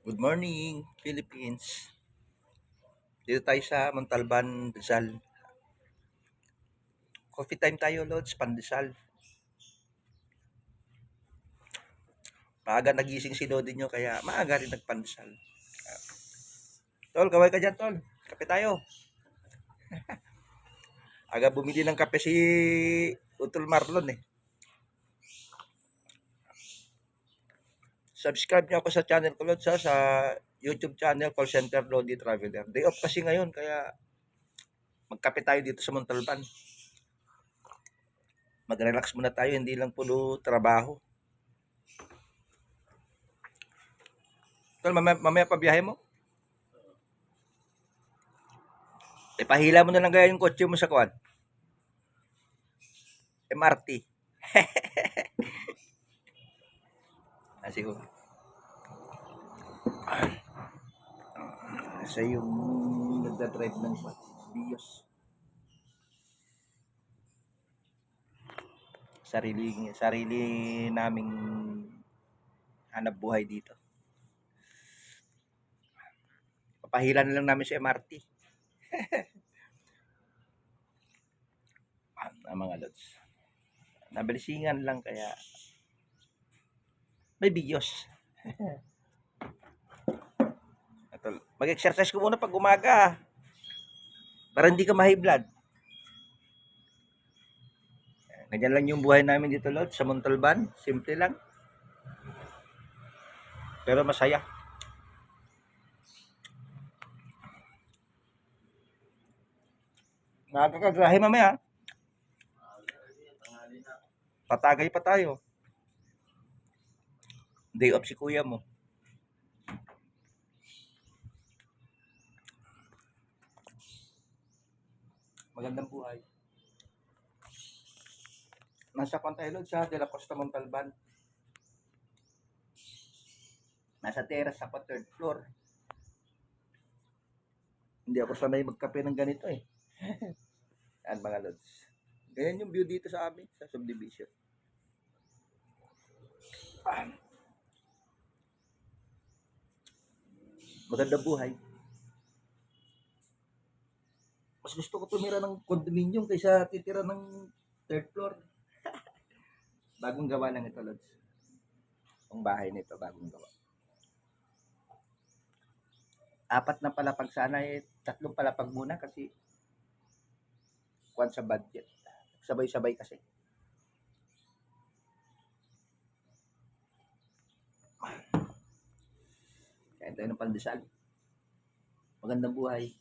Good morning, Philippines. Dito tayo sa Montalban, Rizal. Coffee time tayo, Lods, pandesal. Maaga nagising si Lodi nyo, kaya maaga rin nagpandesal. Tol, kaway ka dyan, Tol. Kape tayo. Aga bumili ng kape si Utol Marlon eh. Subscribe niyo ako sa channel ko, Lods, sa YouTube channel, Call Center Lodi Traveler. Day off kasi ngayon, kaya magkape tayo dito sa Montalban. Mag-relax muna tayo, hindi lang puro trabaho. Tol, mamaya pa biyahe mo? Ipahila mo na lang kaya yung kotse mo sa kuwan. MRT. Siguro. Siya yung nagdadrive ng Bios. Sarili naming hanap buhay dito. Papahila na lang namin sa MRT. Mga lods. Nabilisingan lang kaya may Bios. Mag-exercise ko muna pag umaga. Para hindi ka ma-high blood. Ganyan lang yung buhay namin dito, Lord, sa Montalban. Simple lang. Pero masaya. Nakakagahe mamaya. Patagay pa tayo. Day off si kuya mo. Magandang buhay. Nasa Pantaylog sa De La Costa Montalban. Nasa terrace ako, third floor. Hindi ako sanay magkape ng ganito eh. Yan mga lods. Ganyan yung view dito sa amin, sa subdivision. Magandang buhay. Mas gusto ko tumira ng condominium kaysa titira ng third floor. Bagong gawa lang ito, lods. Ang bahay nito, bagong gawa. Apat na palapag sana eh, 3 palapag muna kasi kuwan sa budget. Sabay-sabay kasi. Kain tayo ng pandesal. Magandang buhay.